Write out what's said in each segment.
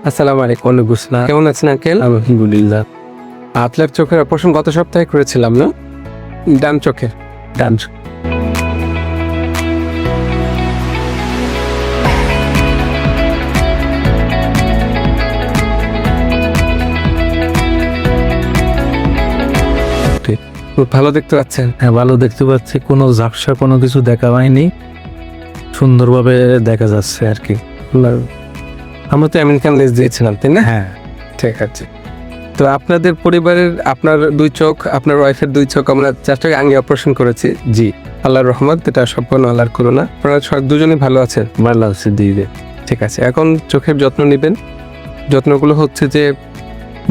আসসালামু আলাইকুম। ওয়ালাইকুম আসসালাম। কেমন আছেন আঙ্কেল? আলহামদুলিল্লাহ। আপনার চোখের অপারেশন গত সপ্তাহে করেছিলাম না? ডান চোখের। ডান খুব ভালো দেখতে পাচ্ছেন। হ্যাঁ, ভালো দেখতে পাচ্ছি, কোনো ঝাপসা কোনো কিছু দেখা হয়নি, সুন্দরভাবে দেখা যাচ্ছে আর কি। আমরা তো আমেরিকান লেন্স দিয়েছিলাম, তাই না? হ্যাঁ, ঠিক আছে। তো আপনাদের পরিবারের আপনার দুই চোখ, আপনার ওয়াইফের দুই চোখ আমরা 4 টাকা আগে অপারেশন করেছি। জি, আল্লাহর রহমত, এটা সম্পূর্ণ আল্লাহর করুণা। আপনারা দুজনেই ভালো আছেন। ভালো আছে দিদি। ঠিক আছে, এখন চোখের যত্ন নেবেন। যত্নগুলো হচ্ছে যে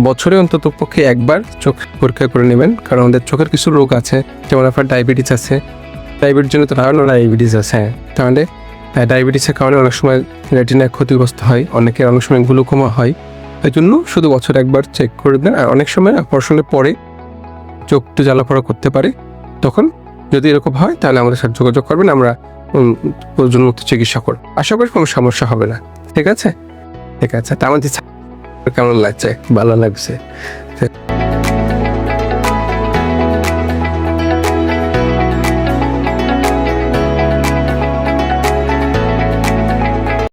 বছরে অন্তত পক্ষে একবার চোখ পরীক্ষা করে নেবেন, কারণ আমাদের চোখের কিছু রোগ আছে, যেমন আপনার ডায়াবেটিস আছে। ডায়াবেটিস জন্য তো ধারণা ডায়াবেটিস আছে, হ্যাঁ। তাহলে ডায়াবেটিসের কারণে অনেক সময় রেটিনা ক্ষতিগ্রস্ত হয়, অনেকের অনেক সময় গ্লুকোমা হয়। এই জন্য শুধু বছরে একবার চেক করে দেন। আর অনেক সময় অপারেশনের পরে চোখ একটু জ্বালাপড়া করতে পারে, তখন যদি এরকম হয় তাহলে আমাদের সাথে যোগাযোগ করবেন, আমরা প্রয়োজনমতো চিকিৎসা করব। আশা করি কোনো সমস্যা হবে না। ঠিক আছে, ঠিক আছে। তা আমাদের কেমন লাগছে? ভালো লাগছে।